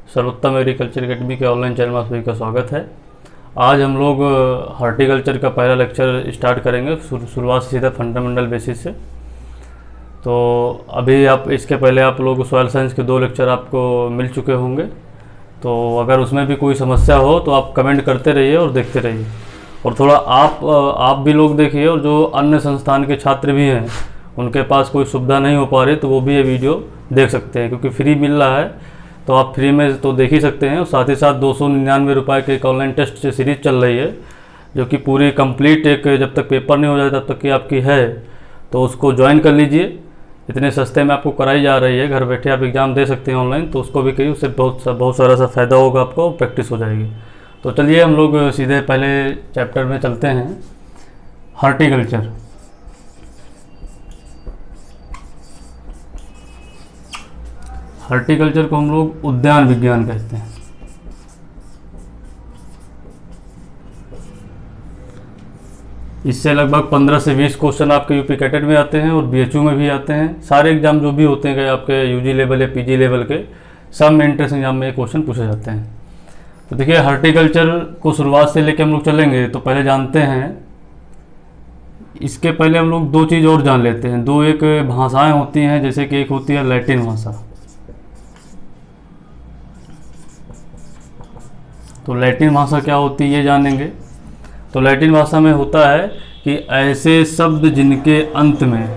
सर्वोत्तम agriculture academy के online channel में सभी का स्वागत है। आज हम लोग हॉर्टिकल्चर का पहला लेक्चर स्टार्ट करेंगे शुरुआत से सीधा फंडामेंटल बेसिस से। तो अभी आप इसके पहले आप लोग सॉइल साइंस के 2 लेक्चर आपको मिल चुके होंगे। तो अगर उसमें भी कोई समस्या हो तो आप कमेंट करते रहिए और देखते रहिए, और थोड़ा आप भी लोग देखिए, और जो अन्य संस्थान के छात्र भी हैं उनके पास कोई सुविधा नहीं हो पा रही तो वो भी ये वीडियो देख सकते हैं, क्योंकि फ्री मिल रहा है तो आप फ्री में तो देख ही सकते हैं। और साथ ही साथ 299 रुपये के एक ऑनलाइन टेस्ट से सीरीज़ चल रही है जो कि पूरी कंप्लीट, एक जब तक पेपर नहीं हो जाता तब तक की आपकी है, तो उसको ज्वाइन कर लीजिए। इतने सस्ते में आपको कराई जा रही है, घर बैठे आप एग्ज़ाम दे सकते हैं ऑनलाइन, तो उसको भी करिए, उससे बहुत सारा सा फ़ायदा होगा आपको, प्रैक्टिस हो जाएगी। तो चलिए हम लोग सीधे पहले चैप्टर में चलते हैं, हॉर्टिकल्चर। हॉर्टिकल्चर को हम लोग उद्यान विज्ञान कहते हैं। इससे लगभग 15 से 20 क्वेश्चन आपके यूपी कैटेट में आते हैं और बीएचयू में भी आते हैं। सारे एग्जाम जो भी होते हैं आपके यूजी लेवल या पीजी लेवल के, सब में एंट्रेंस एग्जाम में ये क्वेश्चन पूछे जाते हैं। तो देखिए, हॉर्टिकल्चर को शुरुआत से लेकर हम लोग चलेंगे तो पहले जानते हैं, इसके पहले हम लोग 2 चीज़ और जान लेते हैं। 2 एक भाषाएँ होती हैं, जैसे कि एक होती है लैटिन भाषा। तो लैटिन भाषा क्या होती है ये जानेंगे। तो लैटिन भाषा में होता है कि ऐसे शब्द जिनके अंत में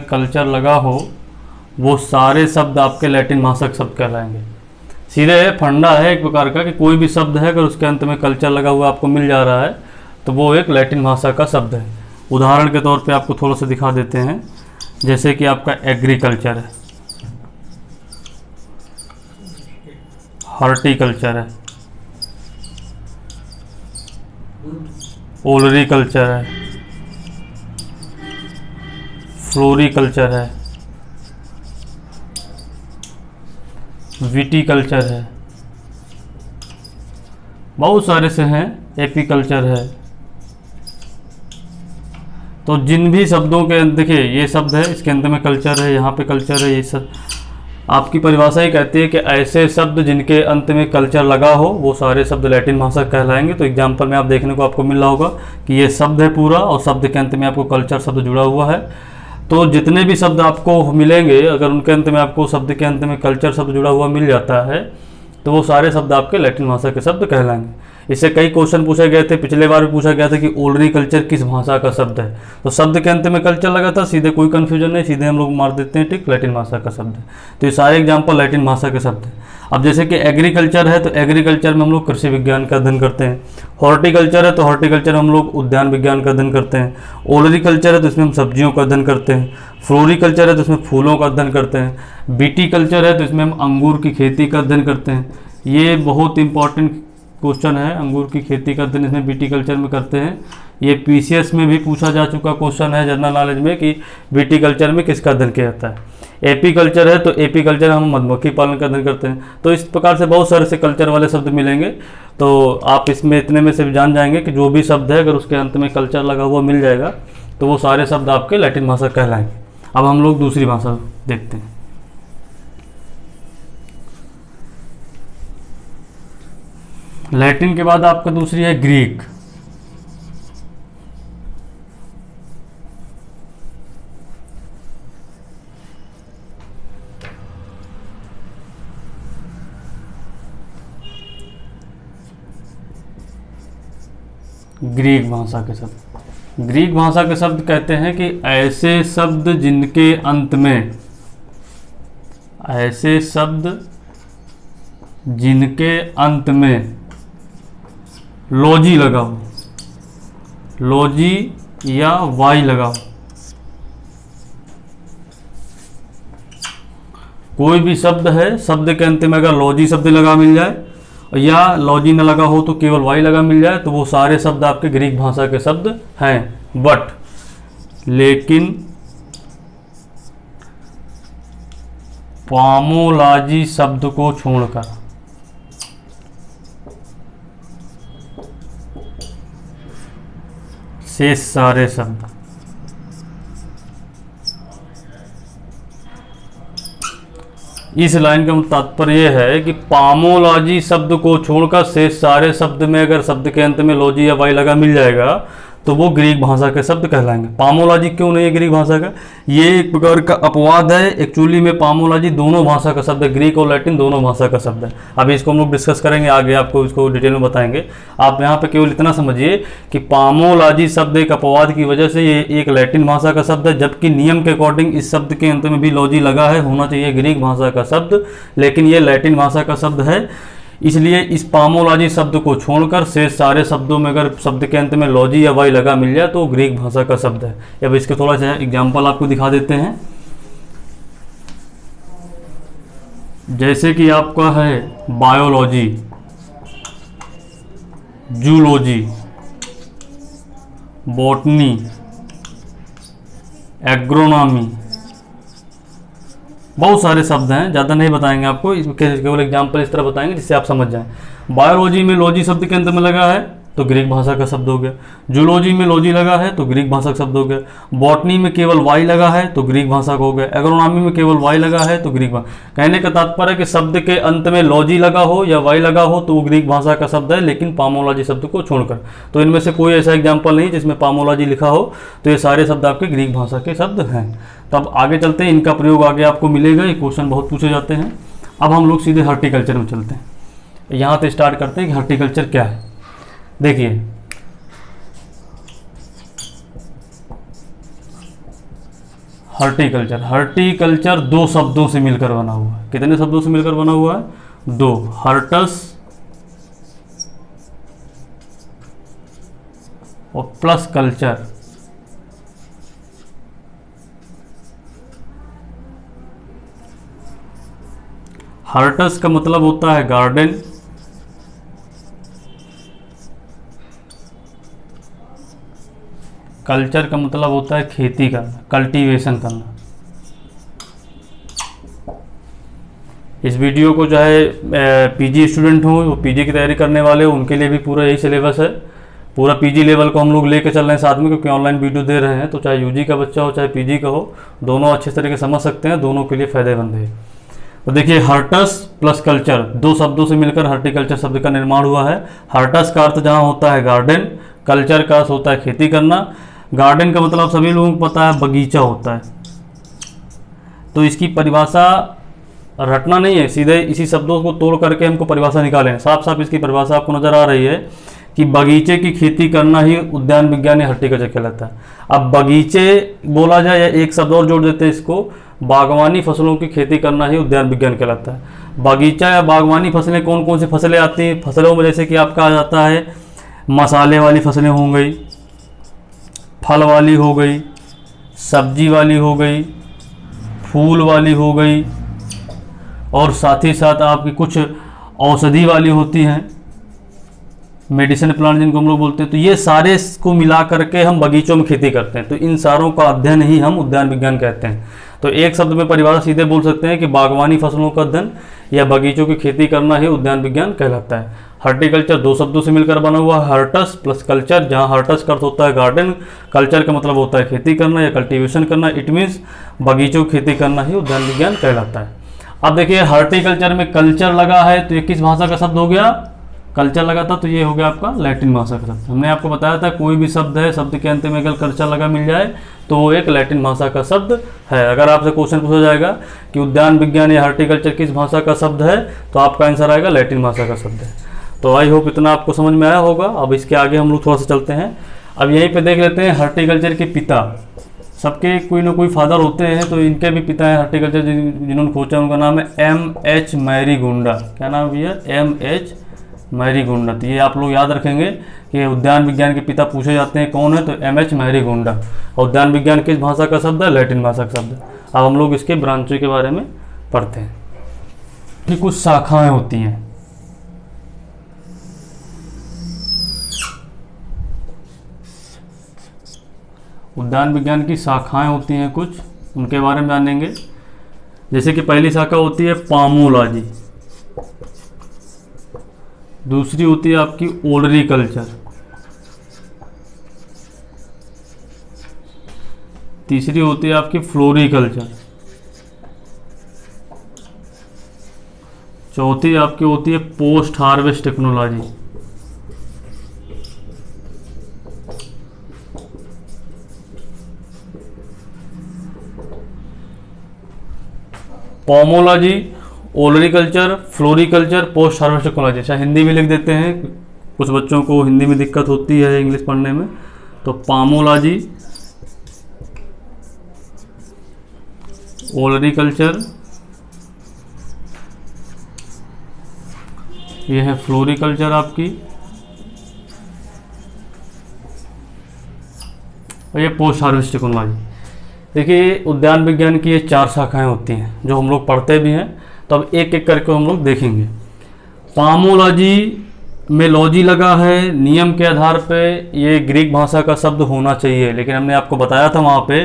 कल्चर लगा हो, वो सारे शब्द आपके लैटिन भाषा के शब्द कहलाएंगे। सीधे फंडा है एक प्रकार का कि कोई भी शब्द है अगर उसके अंत में कल्चर लगा हुआ आपको मिल जा रहा है तो वो एक लैटिन भाषा का शब्द है। उदाहरण के तौर पे आपको थोड़ा सा दिखा देते हैं, जैसे कि आपका एग्रीकल्चर है, हॉर्टिकल्चर है, ओलरीकल्चर है, फ्लोरीकल्चर है, विटीकल्चर है, बहुत सारे से हैं, एपीकल्चर है। तो जिन भी शब्दों के, देखिए ये शब्द है, इसके अंत में कल्चर है, यहाँ पे कल्चर है, ये सब आपकी परिभाषा ही कहती है कि ऐसे शब्द जिनके अंत में कल्चर लगा हो वो सारे शब्द लैटिन भाषा कहलाएंगे। तो एग्जाम्पल में आप देखने को आपको मिल रहा होगा कि ये शब्द है पूरा, और शब्द के अंत में आपको कल्चर शब्द जुड़ा हुआ है। तो जितने भी शब्द आपको मिलेंगे, अगर उनके अंत में आपको शब्द के अंत में कल्चर शब्द जुड़ा हुआ मिल जाता है तो वो सारे शब्द आपके लैटिन भाषा के शब्द कहलाएंगे। इससे कई क्वेश्चन पूछे गए थे, पिछले बार भी पूछा गया था कि ओलरीकल्चर किस भाषा का शब्द है। तो शब्द के अंत में कल्चर लगा था, सीधे कोई कन्फ्यूजन नहीं, सीधे हम लोग मार देते हैं टिक, लैटिन भाषा का शब्द है। तो ये सारे एग्जाम्पल लैटिन भाषा के शब्द हैं। अब जैसे कि एग्रीकल्चर है तो एग्रीकल्चर में हम लोग कृषि विज्ञान का अध्ययन करते हैं। हॉर्टिकल्चर है तो हॉर्टिकल्चर में हम लोग उद्यान विज्ञान का अध्ययन करते हैं। ओलरीकल्चर है तो इसमें हम सब्जियों का अध्ययन करते हैं। फ्लोरीकल्चर है तो इसमें फूलों का अध्ययन करते हैं। विटीकल्चर है तो इसमें हम अंगूर की खेती का अध्ययन करते हैं। ये बहुत इंपॉर्टेंट क्वेश्चन है, अंगूर की खेती का अध्ययन इसमें विटीकल्चर में करते हैं। ये पीसीएस में भी पूछा जा चुका क्वेश्चन है जनरल नॉलेज में कि विटीकल्चर में किसका अध्ययन किया जाता है। एपीकल्चर है तो एपीकल्चर हम मधुमक्खी पालन का अध्ययन करते हैं। तो इस प्रकार से बहुत सारे से कल्चर वाले शब्द मिलेंगे। तो आप इसमें इतने में से जान जाएंगे कि जो भी शब्द है अगर उसके अंत में कल्चर लगा हुआ मिल जाएगा तो वो सारे शब्द आपके लैटिन भाषा कहलाएंगे। अब हम लोग दूसरी भाषा देखते हैं। लैटिन के बाद आपका दूसरी है ग्रीक। ग्रीक भाषा के शब्द, ग्रीक भाषा के शब्द कहते हैं कि ऐसे शब्द जिनके अंत में, ऐसे शब्द जिनके अंत में लॉजी लगा हो, लॉजी या वाई लगा हो। कोई भी शब्द है, शब्द के अंत में अगर लॉजी शब्द लगा मिल जाए या लॉजी न लगा हो तो केवल वाई लगा मिल जाए तो वो सारे शब्द आपके ग्रीक भाषा के शब्द हैं। बट लेकिन पामोलॉजी शब्द को छोड़कर शेष सारे शब्द इस लाइन का तात्पर्य यह है कि पामोलॉजी शब्द को छोड़कर शेष सारे शब्द में अगर शब्द के अंत में लॉजी या वाई लगा मिल जाएगा तो वो ग्रीक भाषा के शब्द कहलाएंगे। पामोलॉजी क्यों नहीं है ग्रीक भाषा का? ये एक प्रकार का अपवाद है। एक्चुअली में पामोलॉजी दोनों भाषा का शब्द है, ग्रीक और लैटिन दोनों भाषा का शब्द है। अभी इसको हम लोग डिस्कस करेंगे आगे, आपको इसको डिटेल में बताएंगे। आप यहाँ पे केवल इतना समझिए कि पामोलॉजी शब्द एक अपवाद की वजह से ये एक लैटिन भाषा का शब्द है, जबकि नियम के अकॉर्डिंग इस शब्द के अंत में भी लॉजी लगा है, होना चाहिए ग्रीक भाषा का शब्द, लेकिन ये लैटिन भाषा का शब्द है। इसलिए इस पामोलॉजी शब्द को छोड़कर शेष सारे शब्दों में अगर शब्द के अंत में लॉजी या वाई लगा मिल जाए तो ग्रीक भाषा का शब्द है। अब इसके थोड़ा सा एग्जाम्पल आपको दिखा देते हैं। जैसे कि आपका है बायोलॉजी, जूलॉजी, बॉटनी, एग्रोनॉमी, बहुत सारे शब्द हैं, ज़्यादा नहीं बताएंगे आपको, केवल एग्जाम्पल इस तरह बताएंगे जिससे आप समझ जाएं। बायोलॉजी में लॉजी शब्द के अंत में लगा है तो ग्रीक भाषा का शब्द हो गया। जूलॉजी में लॉजी लगा है तो ग्रीक भाषा का शब्द हो गया। बॉटनी में केवल वाई लगा है तो ग्रीक भाषा का हो गया। एग्रोनॉमी में केवल वाई लगा है तो ग्रीक भाषा। कहने का तात्पर्य है कि शब्द के अंत में लॉजी लगा हो या वाई लगा हो तो वो ग्रीक भाषा का शब्द है, लेकिन पामोलॉजी शब्द को छोड़कर। तो इनमें से कोई ऐसा एग्जाम्पल नहीं जिसमें पामोलॉजी लिखा हो, तो ये सारे शब्द आपके ग्रीक भाषा के शब्द हैं। तो अब आगे चलते हैं, इनका प्रयोग आगे आपको मिलेगा, ये क्वेश्चन बहुत पूछे जाते हैं। अब हम लोग सीधे हॉर्टिकल्चर में चलते हैं। यहाँ से स्टार्ट करते हैं कि हॉर्टिकल्चर क्या है। देखिए, हॉर्टिकल्चर दो शब्दों से मिलकर बना हुआ है। कितने शब्दों से मिलकर बना हुआ है? दो, हर्टस और प्लस कल्चर। हर्टस का मतलब होता है गार्डन, कल्चर का मतलब होता है खेती करना, कल्टीवेशन करना। इस वीडियो को जो है पीजी स्टूडेंट हो, वो पीजी की तैयारी करने वाले हो, उनके लिए भी पूरा यही सिलेबस है। पूरा पीजी लेवल को हम लोग लेकर चल रहे हैं साथ में, क्योंकि ऑनलाइन वीडियो दे रहे हैं, तो चाहे यूजी का बच्चा हो चाहे पीजी का हो, दोनों अच्छे तरीके समझ सकते हैं, दोनों के लिए फायदेमंद है। तो देखिए, हर्टस प्लस कल्चर, दो शब्दों से मिलकर हॉर्टिकल्चर शब्द का निर्माण हुआ है। हर्टस का अर्थ जहाँ होता है गार्डन, कल्चर का अर्थ होता है खेती करना। गार्डन का मतलब सभी लोगों को पता है, बगीचा होता है। तो इसकी परिभाषा रटना नहीं है, सीधे इसी शब्दों को तोड़ करके हमको परिभाषा निकालें। साफ साफ इसकी परिभाषा आपको नजर आ रही है कि बगीचे की खेती करना ही उद्यान विज्ञान या हॉर्टिकल्चर कहलाता है। अब बगीचे बोला जाए या एक शब्द और जोड़ देते हैं इसको, बागवानी फसलों की खेती करना ही उद्यान विज्ञान कहलाता है। बगीचा या बागवानी फसलें कौन कौन सी फसलें आती हैं? फसलों में जैसे कि आपका आ जाता है मसाले वाली फसलें हो गई, फल वाली हो गई, सब्जी वाली हो गई, फूल वाली हो गई, और साथ ही साथ आपकी कुछ औषधि वाली होती हैं, मेडिसिन प्लांट जिनको हम लोग बोलते हैं। तो ये सारे को मिला करके हम बगीचों में खेती करते हैं। तो इन सारों का अध्ययन ही हम उद्यान विज्ञान कहते हैं। तो एक शब्द में परिभाषा सीधे बोल सकते हैं कि बागवानी फसलों का अध्ययन या बगीचों की खेती करना ही उद्यान विज्ञान कहलाता है। हॉर्टिकल्चर दो शब्दों से मिलकर बना हुआ है, हर्टस प्लस कल्चर, जहाँ हर्टस का अर्थ होता है गार्डन, कल्चर का मतलब होता है खेती करना या कल्टीवेशन करना। इट मीन्स बगीचों की खेती करना ही उद्यान विज्ञान कहलाता है। अब देखिए, हॉर्टिकल्चर में कल्चर लगा है तो ये किस भाषा का शब्द हो गया? कल्चर लगा था तो ये हो गया आपका लैटिन भाषा का शब्द। हमने आपको बताया था कोई भी शब्द है, शब्द के अंत में अगर कल्चर लगा मिल जाए तो वो एक लैटिन भाषा का शब्द है। अगर आपसे क्वेश्चन पूछा जाएगा कि उद्यान विज्ञान या हॉर्टिकल्चर किस भाषा का शब्द है, तो आपका आंसर आएगा लैटिन भाषा का शब्द है। तो आई होप इतना आपको समझ में आया होगा। अब इसके आगे हम लोग थोड़ा सा चलते हैं। अब यहीं पे देख लेते हैं हॉर्टिकल्चर के पिता। सबके कोई ना कोई फादर होते हैं, तो इनके भी पिता हैं हॉर्टिकल्चर जिन्होंने खोजा, उनका नाम है M.H. मैरीगोंडा। क्या नाम भैया? M.H. मैरीगोंडा। तो ये आप लोग याद रखेंगे कि उद्यान विज्ञान के पिता पूछे जाते हैं कौन है, तो M.H. मैरीगोंडा। और उद्यान विज्ञान किस भाषा का शब्द है? लैटिन भाषा का शब्द है। अब हम लोग इसके ब्रांचों के बारे में पढ़ते हैं कि कुछ शाखाएं होती हैं। उद्यान विज्ञान की शाखाएं होती हैं कुछ, उनके बारे में जानेंगे। जैसे कि पहली शाखा होती है पामोलॉजी, दूसरी होती है आपकी ओलरीकल्चर, तीसरी होती है आपकी फ्लोरीकल्चर, चौथी आपकी होती है post harvest technology, pomology, olericulture, floriculture, post harvest technology. अच्छा हिंदी में लिख देते हैं, कुछ बच्चों को हिंदी में दिक्कत होती है इंग्लिश पढ़ने में। तो पामोलॉजी, ओलरीकल्चर, ये है फ्लोरीकल्चर आपकी, और ये पोस्ट हार्वेस्ट टेक्नोलॉजी। देखिए उद्यान विज्ञान की ये 4 शाखाएं होती हैं जो हम लोग पढ़ते भी हैं, तो अब एक एक करके हम लोग देखेंगे। पामोलॉजी में लॉजी लगा है, नियम के आधार पे ये ग्रीक भाषा का शब्द होना चाहिए, लेकिन हमने आपको बताया था वहाँ पे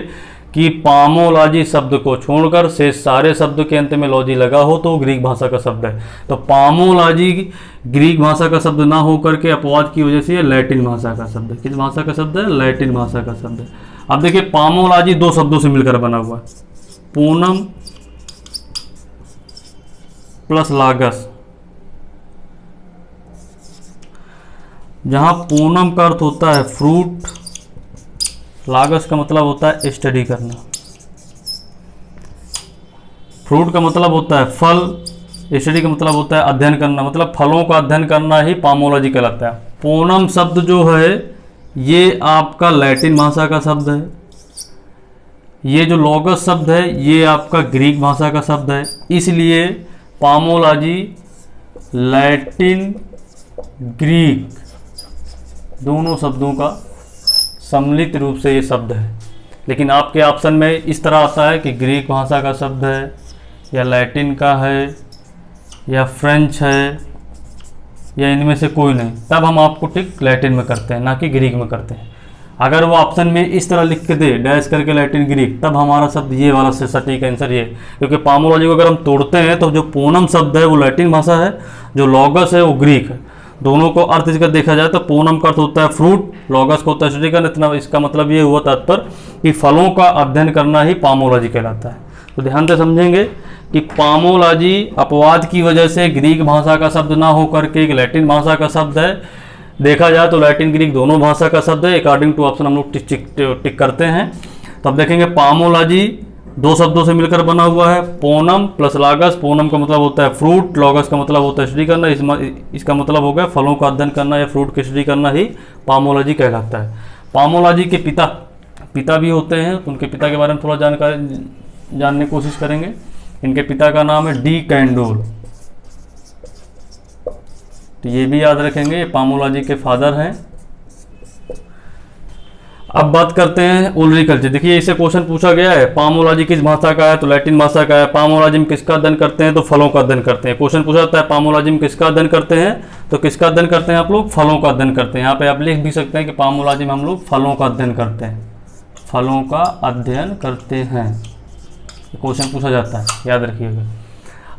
कि पामोलॉजी शब्द को छोड़कर से सारे शब्द के अंत में लॉजी लगा हो तो ग्रीक भाषा का शब्द है। तो पामोलॉजी ग्रीक भाषा का शब्द ना हो करके अपवाद की वजह से ये लैटिन भाषा का शब्द है। किस भाषा का शब्द है? लैटिन भाषा का शब्द है। अब देखिए पामोलॉजी 2 शब्दों से मिलकर बना हुआ है, पूनम प्लस लागस। जहां पूनम का अर्थ होता है फ्रूट, लागस का मतलब होता है स्टडी करना। फ्रूट का मतलब होता है फल, स्टडी का मतलब होता है अध्ययन करना, मतलब फलों का अध्ययन करना ही पामोलॉजी कहलाता है। पूनम शब्द जो है ये आपका लैटिन भाषा का शब्द है, ये जो लॉगस शब्द है ये आपका ग्रीक भाषा का शब्द है, इसलिए पामोलॉजी लैटिन ग्रीक दोनों शब्दों का सम्मिलित रूप से ये शब्द है। लेकिन आपके ऑप्शन में इस तरह आता है कि ग्रीक भाषा का शब्द है या लैटिन का है या फ्रेंच है या इनमें से कोई नहीं, तब हम आपको टिक लैटिन में करते हैं, ना कि ग्रीक में करते हैं। अगर वो ऑप्शन में इस तरह लिख के दे डैश करके लैटिन ग्रीक, तब हमारा शब्द ये वाला से सटीक आंसर ये, क्योंकि पामोलॉजी को अगर हम तोड़ते हैं तो जो पूनम शब्द है वो लैटिन भाषा है, जो लॉगस है वो ग्रीक है। दोनों को अर्थ इसका देखा जाए तो पूनम का अर्थ होता है फ्रूट, लॉगस को होता है स्टडी करना। इतना इसका मतलब ये हुआ तात्पर्य कि फलों का अध्ययन करना ही पामोलॉजी कहलाता है। तो ध्यान से समझेंगे कि पामोलॉजी अपवाद की वजह से ग्रीक भाषा का शब्द ना होकर के एक लैटिन भाषा का शब्द है। देखा जाए तो लैटिन ग्रीक दोनों भाषा का शब्द है, अकॉर्डिंग टू ऑप्शन हम लोग टिक करते हैं। तो अब देखेंगे पामोलॉजी 2 शब्दों से मिलकर बना हुआ है, पूनम प्लस लागस। पूनम का मतलब होता है फ्रूट, लॉगस का मतलब होता है स्टडी करना, इसका मतलब हो गया फलों का अध्ययन करना या फ्रूट की स्टडी करना ही पामोलॉजी कहलाता है। पामोलॉजी के पिता भी होते हैं, तो उनके पिता के बारे में थोड़ा जानकारी जानने की कोशिश करेंगे। इनके पिता का नाम है डी कैंडोल, तो ये भी याद रखेंगे, ये पामोलॉजी के फादर हैं। अब बात करते हैं ओलरीकल्चर। देखिए इसे क्वेश्चन पूछा गया है, पामोलॉजी किस भाषा का है? तो लैटिन भाषा का है। पामोलॉजी में किसका अध्ययन करते हैं? तो फलों का अध्ययन करते हैं। क्वेश्चन पूछा जाता है पामोलॉजी में किसका अध्ययन करते हैं? तो किसका अध्ययन करते हैं आप लोग? फलों का अध्ययन करते हैं। यहाँ पे आप लिख भी सकते हैं कि पामोलॉजी में हम लोग फलों का अध्ययन करते हैं, फलों का अध्ययन करते हैं, क्वेश्चन पूछा जाता है, याद रखिएगा।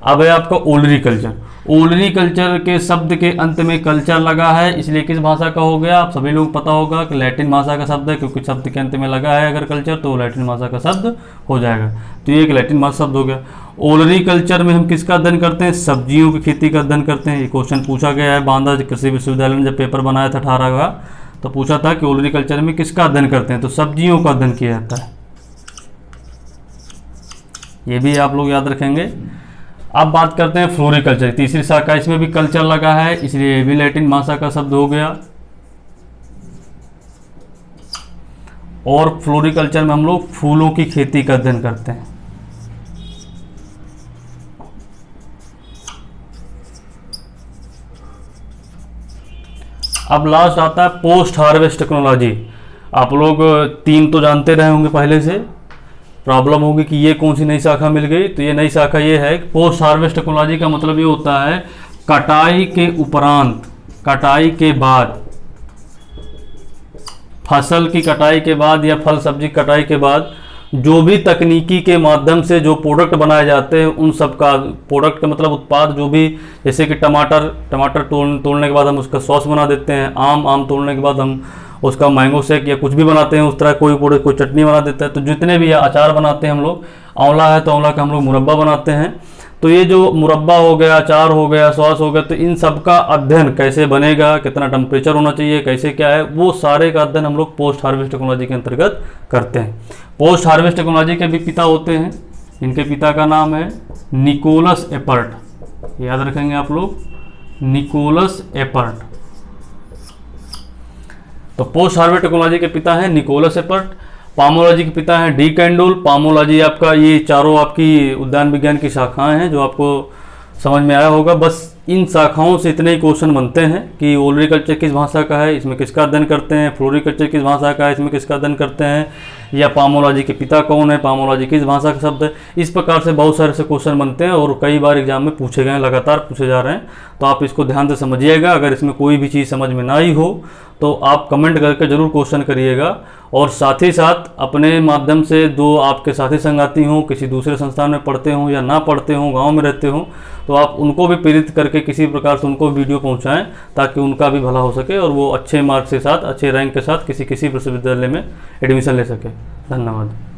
अब है आपका ओलरीकल्चर। ओलरीकल्चर के शब्द के अंत में कल्चर लगा है, इसलिए किस भाषा का हो गया? आप सभी लोग पता होगा कि लैटिन भाषा का शब्द है, क्योंकि शब्द के अंत में लगा है अगर कल्चर तो लैटिन भाषा का शब्द हो जाएगा। तो ये एक लैटिन भाषा शब्द हो गया। ओलरीकल्चर में हम किसका अध्ययन करते हैं? सब्जियों की खेती का अध्ययन करते हैं। ये क्वेश्चन पूछा गया है, बांदा कृषि विश्वविद्यालय ने जब पेपर बनाया था 18 का, तो पूछा था कि ओलरीकल्चर में किसका अध्ययन करते हैं? तो सब्जियों का अध्ययन किया जाता है। ये भी आप लोग याद रखेंगे। अब बात करते हैं फ्लोरिकल्चर, तीसरी शाखा, इसमें भी कल्चर लगा है, इसलिए ये भी लैटिन भाषा का शब्द हो गया। और फ्लोरिकल्चर में हम लोग फूलों की खेती का अध्ययन करते हैं। अब लास्ट आता है पोस्ट हार्वेस्ट टेक्नोलॉजी। आप लोग 3 तो जानते रहे होंगे पहले से, प्रॉब्लम होगी कि ये कौन सी नई शाखा मिल गई। तो ये नई शाखा ये है, पोस्ट हार्वेस्ट टेक्नोलॉजी का मतलब ये होता है कटाई के उपरांत, कटाई के बाद, फसल की कटाई के बाद या फल सब्जी कटाई के बाद जो भी तकनीकी के माध्यम से जो प्रोडक्ट बनाए जाते हैं उन सब का, प्रोडक्ट का मतलब उत्पाद जो भी, जैसे कि टमाटर तोड़ने के बाद हम उसका सॉस बना देते हैं, आम तोड़ने के बाद हम उसका मैंगो शेक या कुछ भी बनाते हैं, उस तरह कोई चटनी बना देता है। तो जितने भी अचार बनाते हैं हम लोग, आंवला है तो आंवला का हम लोग मुरब्बा बनाते हैं। तो ये जो मुरब्बा हो गया, अचार हो गया, सॉस हो गया, तो इन सब का अध्ययन कैसे बनेगा, कितना टेम्परेचर होना चाहिए, कैसे क्या है, वो सारे का अध्ययन हम लोग पोस्ट हार्वेस्ट टेक्नोलॉजी के अंतर्गत करते हैं। पोस्ट हार्वेस्ट टेक्नोलॉजी के भी पिता होते हैं, इनके पिता का नाम है निकोलस एपर्ट, याद रखेंगे आप लोग, निकोलस एपर्ट। तो पोस्ट हार्वेस्ट टेक्नोलॉजी के पिता हैं निकोलस एपर्ट। पामोलॉजी के पिता हैं डी कैंडोल। पामोलॉजी आपका, ये चारों आपकी उद्यान विज्ञान की शाखाएं हैं जो आपको समझ में आया होगा। बस इन शाखाओं से इतने ही क्वेश्चन बनते हैं कि ओलरीकल्चर किस भाषा का है, इसमें किसका अध्ययन करते हैं, फ्लोरिकल्चर किस भाषा का है, इसमें किसका अध्ययन करते हैं, या पामोलॉजी के पिता कौन है, पामोलॉजी किस भाषा का शब्द है। इस प्रकार से बहुत सारे से क्वेश्चन बनते हैं और कई बार एग्जाम में पूछे गए हैं, लगातार पूछे जा रहे हैं। तो आप इसको ध्यान से समझिएगा। अगर इसमें कोई भी चीज़ समझ में ना आई हो तो आप कमेंट करके ज़रूर क्वेश्चन करिएगा। और साथ ही साथ अपने माध्यम से जो आपके साथी संगाती हों, किसी दूसरे संस्थान में पढ़ते हों या ना पढ़ते हों, गांव में रहते हों, तो आप उनको भी प्रेरित करके किसी प्रकार से उनको वीडियो पहुंचाएं ताकि उनका भी भला हो सके और वो अच्छे मार्क्स के साथ, अच्छे रैंक के साथ किसी विश्वविद्यालय में एडमिशन ले सके। धन्यवाद।